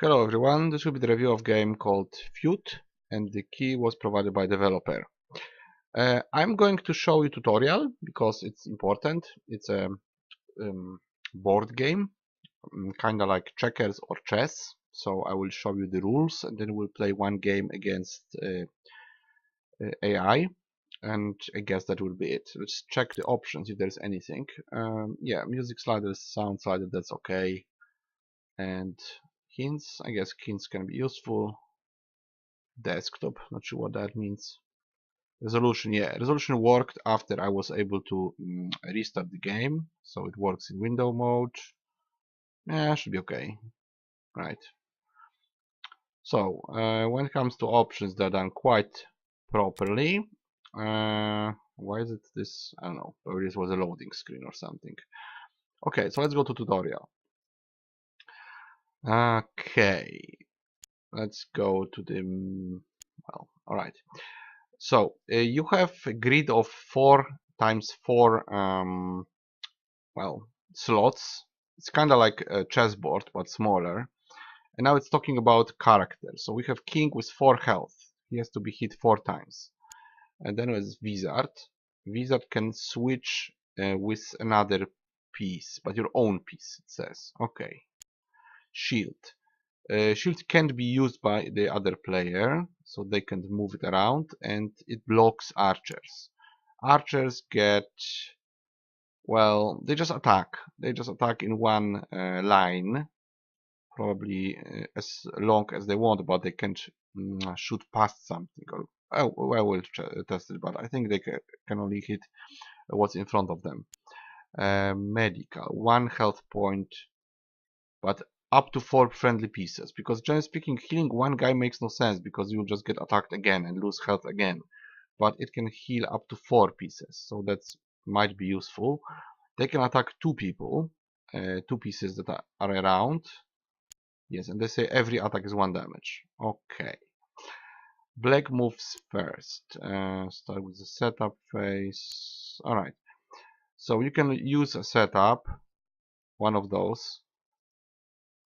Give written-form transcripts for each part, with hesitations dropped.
Hello everyone, this will be the review of a game called Feud, and the key was provided by developer. I'm going to show you tutorial because it's important. It's a board game, kind of like checkers or chess. So I will show you the rules and then we'll play one game against AI, and I guess that will be it. Let's check the options if there's anything. Yeah, music sliders, sound slider, that's okay. And hints, I guess hints can be useful. Desktop, not sure what that means. Resolution, yeah, resolution worked after I was able to restart the game, so it works in window mode. Yeah, should be okay. Right. So when it comes to options, they're done quite properly. Why is it this? I don't know. Maybe this was a loading screen or something. Okay, so let's go to tutorial. Okay, let's go to the well. All right. So you have a grid of 4 times 4 well, slots. It's kind of like a chessboard but smaller. And now it's talking about characters. So we have king with 4 health. He has to be hit 4 times. And then there's wizard. Wizard can switch with another piece, but your own piece, it says. Okay. Shield. Shield can't be used by the other player, so they can move it around, and it blocks archers. Archers get, well, they just attack. They just attack in one line, probably as long as they want, but they can't shoot past something. Or oh, I will test it, but I think they can only hit what's in front of them. Medical, 1 health point, but up to 4 friendly pieces, because generally speaking healing one guy makes no sense because you'll just get attacked again and lose health again, but it can heal up to 4 pieces, so that might be useful. They can attack 2 people, 2 pieces that are around. Yes, and they say every attack is 1 damage. Okay. Black moves first. Start with the setup phase. Alright, so you can use a setup, one of those.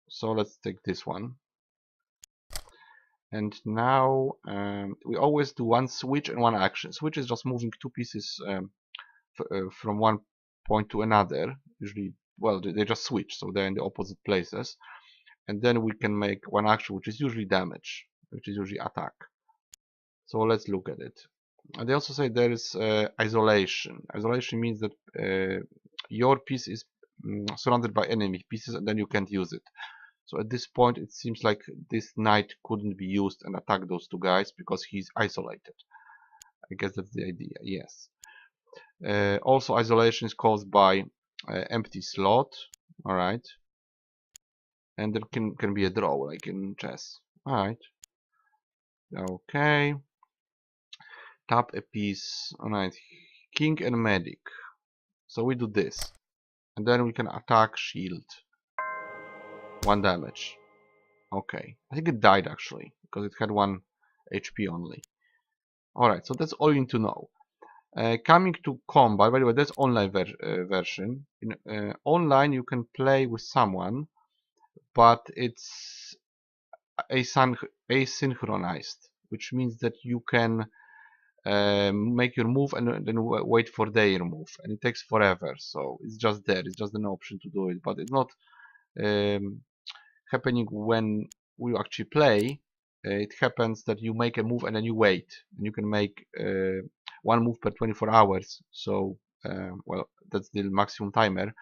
So let's take this one. And now we always do 1 switch and 1 action. Switch is just moving 2 pieces from one point to another. Usually, well, they just switch, so they're in the opposite places. And then we can make 1 action, which is usually damage, which is usually attack. So let's look at it. And they also say there is isolation. Isolation means that your piece is surrounded by enemy pieces, and then you can't use it. So at this point it seems like this knight couldn't be used and attack those 2 guys because he's isolated. I guess that's the idea, yes. Also isolation is caused by empty slot. Alright. And there can be a draw like in chess. Alright. Okay. Tap a piece. Alright. King and medic. So we do this. And then we can attack shield. 1 damage. Okay. I think it died actually, because it had 1 HP only. Alright, so that's all you need to know. Coming to combat, by the way, that's online version. In online you can play with someone, but it's asynchronized, which means that you can make your move and then wait for their move, and it takes forever. So it's just there, it's just an option to do it, but it's not happening when we actually play. It happens that you make a move and then you wait, and you can make 1 move per 24 hours. So well, that's the maximum timer.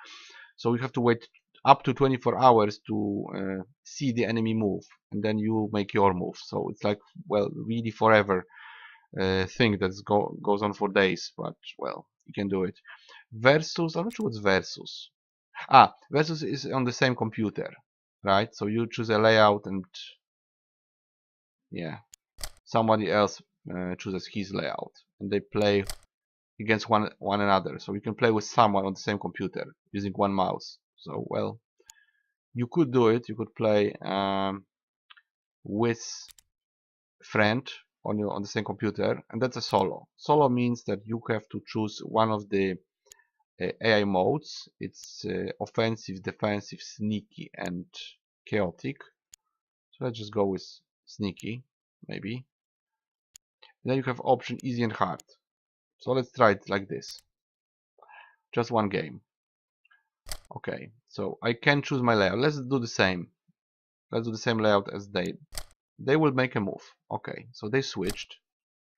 So you have to wait up to 24 hours to see the enemy move, and then you make your move. So it's like, well, really forever thing that goes on for days, but well, you can do it. Versus, I'm not sure what's versus. Versus is on the same computer, right? So you choose a layout, and yeah, somebody else chooses his layout, and they play against one another. So you can play with someone on the same computer using 1 mouse. So well, you could do it. You could play with friend on the same computer, and that's a solo. Solo means that you have to choose one of the AI modes. It's offensive, defensive, sneaky, and chaotic. So let's just go with sneaky, maybe. Then you have option easy and hard. So let's try it like this. Just one game. Okay, so I can choose my layout. Let's do the same. Let's do the same layout as they. They will make a move. Okay, so they switched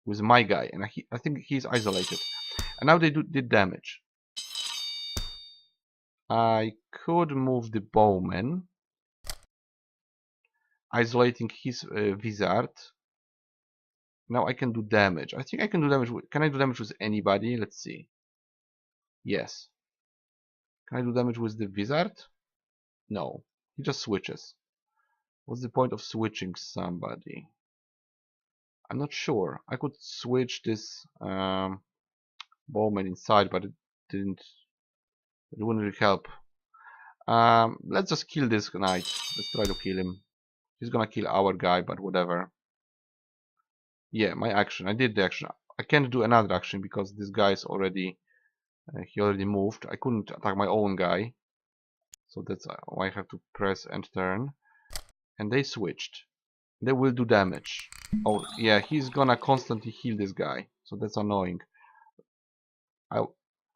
with my guy, and I think he's isolated. And now they did damage. I could move the bowman, isolating his wizard. Now I can do damage. I think I can do damage. Can I do damage with anybody? Let's see. Yes. Can I do damage with the wizard? No. He just switches. What's the point of switching somebody? I'm not sure. I could switch this bowman inside, but it didn't. It wouldn't really help. Let's just kill this knight. Let's try to kill him. He's gonna kill our guy, but whatever. Yeah, my action. I did the action. I can't do another action because this guy is already he already moved. I couldn't attack my own guy, so that's why I have to press and turn. And they switched. They will do damage. Oh yeah, he's gonna constantly heal this guy, so that's annoying.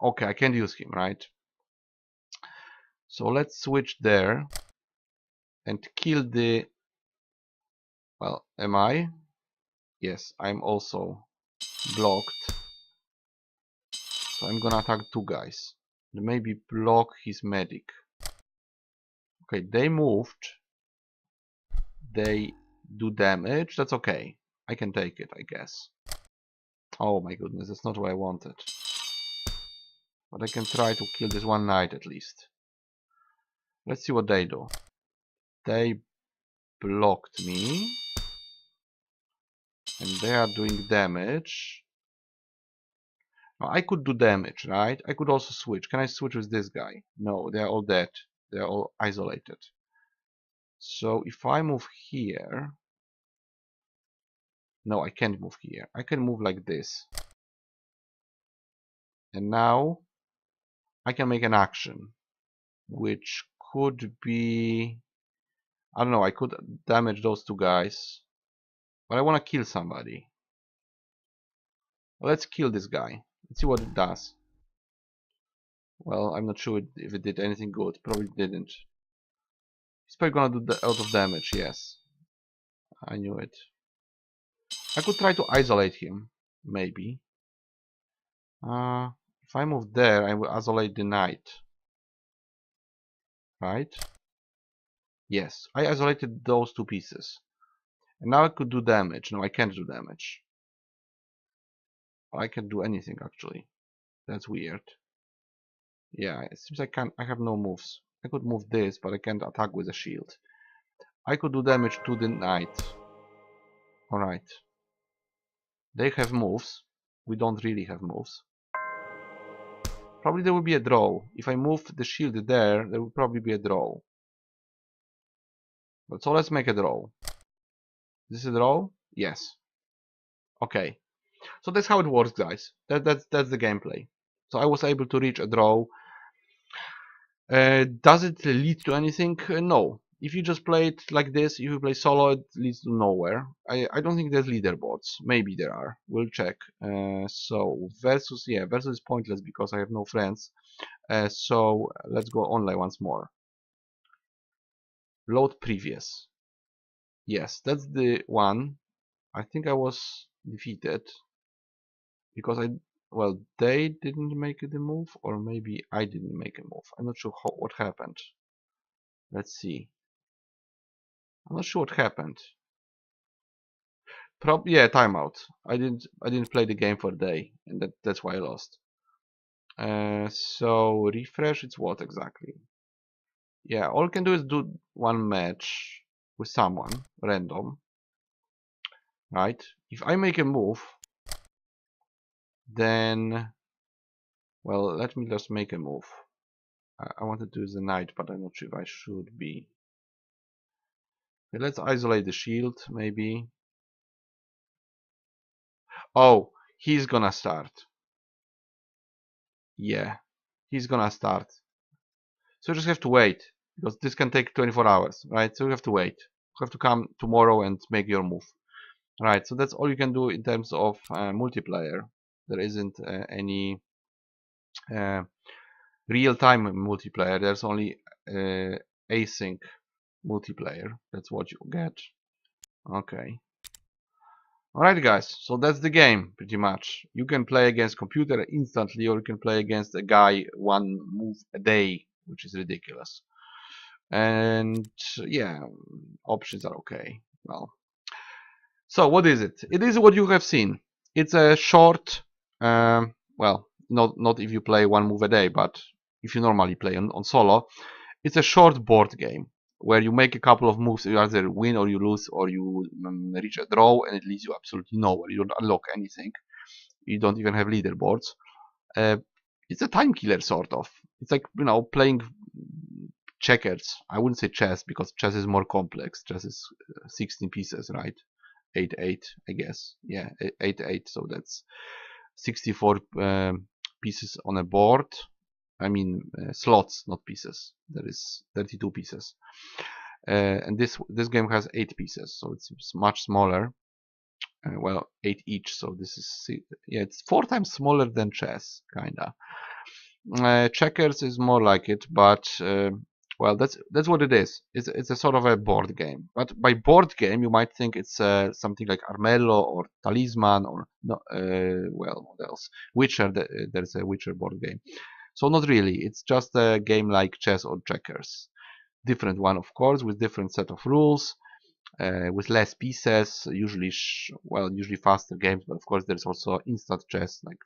Okay, I can't use him, right? So let's switch there and kill the. Well, am I? Yes, I'm also blocked. So I'm gonna attack two guys. And maybe block his medic. Okay, they moved. They do damage. That's okay. I can take it, I guess. Oh my goodness, that's not what I wanted. But I can try to kill this one knight at least. Let's see what they do. They blocked me. And they are doing damage. Now, I could do damage, right? I could also switch. Can I switch with this guy? No, they are all dead. They are all isolated. So if I move here... No, I can't move here. I can move like this. And now I can make an action, which could be... I don't know, I could damage those two guys. But I want to kill somebody. Let's kill this guy. Let's see what it does. Well, I'm not sure if it did anything good. Probably didn't. He's probably gonna do a lot of damage, yes. I knew it. I could try to isolate him, maybe. If I move there, I will isolate the knight. Right? Yes, I isolated those two pieces. And now I could do damage. No, I can't do damage. I can do anything, actually. That's weird. Yeah, it seems I have no moves. I could move this, but I can't attack with a shield. I could do damage to the knight. Alright. They have moves. We don't really have moves. Probably there will be a draw. If I move the shield there will probably be a draw. But so let's make a draw. This is a draw? Yes. Okay. So that's how it works, guys. That's the gameplay. So I was able to reach a draw. Does it lead to anything? No. If you just play it like this, if you play solo, it leads to nowhere. I don't think there's leaderboards. Maybe there are. We'll check. So versus, yeah, versus is pointless because I have no friends. So let's go online once more. Load previous. Yes, that's the one. I think I was defeated because well, they didn't make the move, or maybe I didn't make a move. I'm not sure what happened. Let's see. I'm not sure what happened. Yeah, timeout. I didn't play the game for a day, and that's why I lost. So refresh. It's what exactly? Yeah, all I can do is do one match with someone random, right? If I make a move, then well, let me just make a move. I wanted to use the knight, but I'm not sure if I should be. Okay, let's isolate the shield, maybe. Oh, he's gonna start. Yeah, he's gonna start. So you just have to wait, because this can take 24 hours, right? So you have to wait. have to come tomorrow and make your move. Right, so that's all you can do in terms of multiplayer. There isn't any uh, real-time multiplayer. There's only async multiplayer. That's what you get. Okay. Alright guys, so that's the game pretty much. You can play against computer instantly, or you can play against a guy one move a day, which is ridiculous. And yeah, options are okay. Well, so what is it? It is what you have seen. It's a short, well, not if you play one move a day, but if you normally play on solo, it's a short board game where you make a couple of moves. You either win or you lose, or you reach a draw, and it leaves you absolutely nowhere. You don't unlock anything. You don't even have leaderboards. Uh, it's a time killer sort of. It's like, you know, playing checkers. I wouldn't say chess because chess is more complex. Chess is 16 pieces, right? 8 8, I guess. Yeah, 8 8. So that's 64 pieces on a board. I mean slots, not pieces. There is 32 pieces, and this game has 8 pieces, so it's much smaller. Well, 8 each, so this is, yeah, it's 4 times smaller than chess, kinda. Checkers is more like it, but well, that's what it is. It's a sort of a board game. But by board game, you might think it's something like Armello or Talisman or no, well, what else? Witcher. There's a Witcher board game. So not really. It's just a game like chess or checkers. Different one, of course, with different set of rules, with less pieces. Usually, usually faster games. But of course, there's also instant chess, like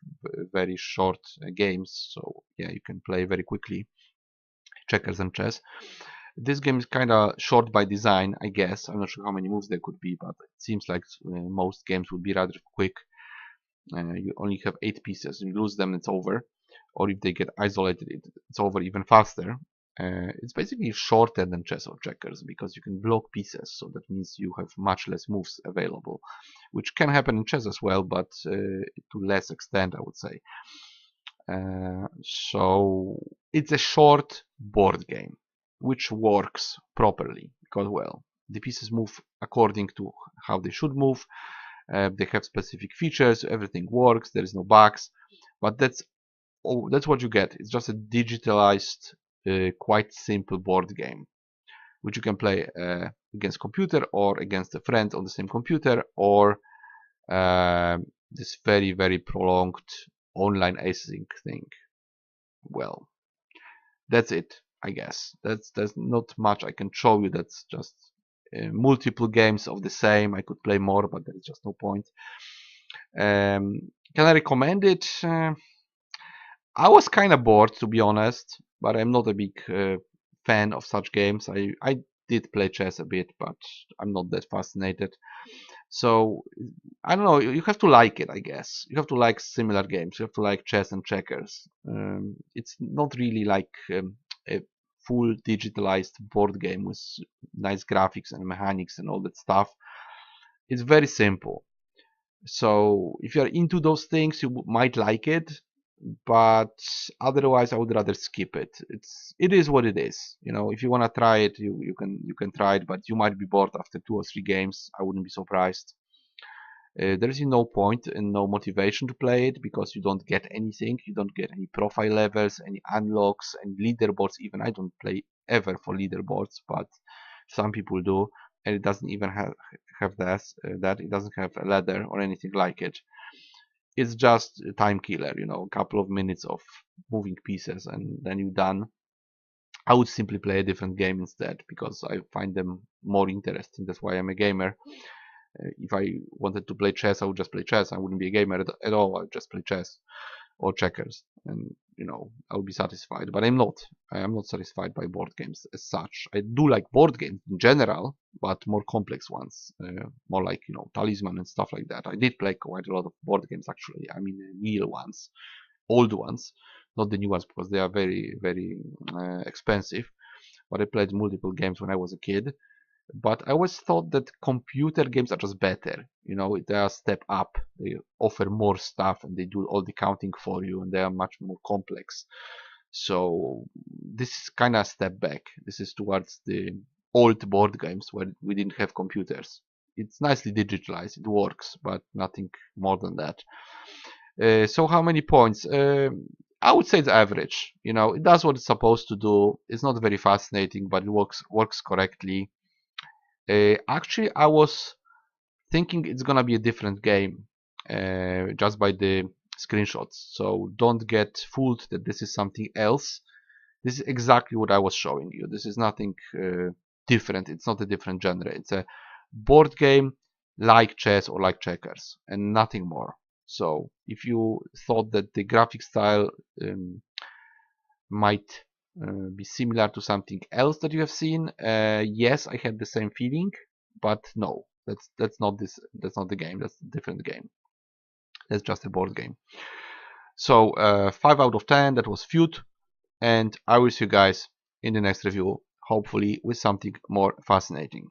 very short games. So yeah, you can play very quickly checkers and chess. This game is kind of short by design, I guess. I'm not sure how many moves there could be, but it seems like most games would be rather quick. You only have 8 pieces. You lose them, it's over. Or if they get isolated, it's over even faster. It's basically shorter than chess or checkers because you can block pieces, so that means you have much less moves available, which can happen in chess as well, but to less extent, I would say. So it's a short board game, which works properly because, well, the pieces move according to how they should move. They have specific features. Everything works. There is no bugs, but that's what you get. It's just a digitalized, quite simple board game, which you can play against computer or against a friend on the same computer, or this very prolonged online async thing. Well, that's it, I guess. There's not much I can show you. That's just multiple games of the same. I could play more, but there is just no point. Can I recommend it? I was kind of bored, to be honest, but I'm not a big fan of such games. I did play chess a bit, but I'm not that fascinated. So I don't know. You have to like it, I guess. You have to like similar games. You have to like chess and checkers. It's not really like a full digitalized board game with nice graphics and mechanics and all that stuff. It's very simple. So if you're into those things, you might like it, but otherwise I would rather skip it. It is what it is. You know, if you want to try it, you can try it, but you might be bored after 2 or 3 games. I wouldn't be surprised. There is no point and no motivation to play it because you don't get anything. You don't get any profile levels, any unlocks, any leaderboards. Even I don't play ever for leaderboards, but some people do, and it doesn't even have that. It doesn't have a ladder or anything like it. It's just a time killer, you know, a couple of minutes of moving pieces and then you're done. I would simply play a different game instead because I find them more interesting. That's why I'm a gamer. If I wanted to play chess, I would just play chess. I wouldn't be a gamer at all. I would just play chess or checkers, and you know, I would be satisfied. But I'm not. I am not satisfied by board games as such. I do like board games in general, but more complex ones, more like, you know, Talisman and stuff like that. I did play quite a lot of board games actually. I mean, real ones, old ones, not the new ones because they are very expensive. But I played multiple games when I was a kid. But I always thought that computer games are just better. You know, they are a step up. They offer more stuff and they do all the counting for you, and they are much more complex. So this is kind of a step back. This is towards the old board games where we didn't have computers. It's nicely digitalized, it works, but nothing more than that. So how many points? I would say it's average. You know, it does what it's supposed to do. It's not very fascinating, but it works correctly. Actually, I was thinking it's gonna be a different game just by the screenshots. So don't get fooled that this is something else. This is exactly what I was showing you. This is nothing different. It's not a different genre. It's a board game like chess or like checkers and nothing more. So if you thought that the graphic style might be similar to something else that you have seen, yes, I had the same feeling, but no, that's not this. That's not the game. That's a different game. That's just a board game. So 5 out of 10. That was Feud, and I will see you guys in the next review, hopefully with something more fascinating.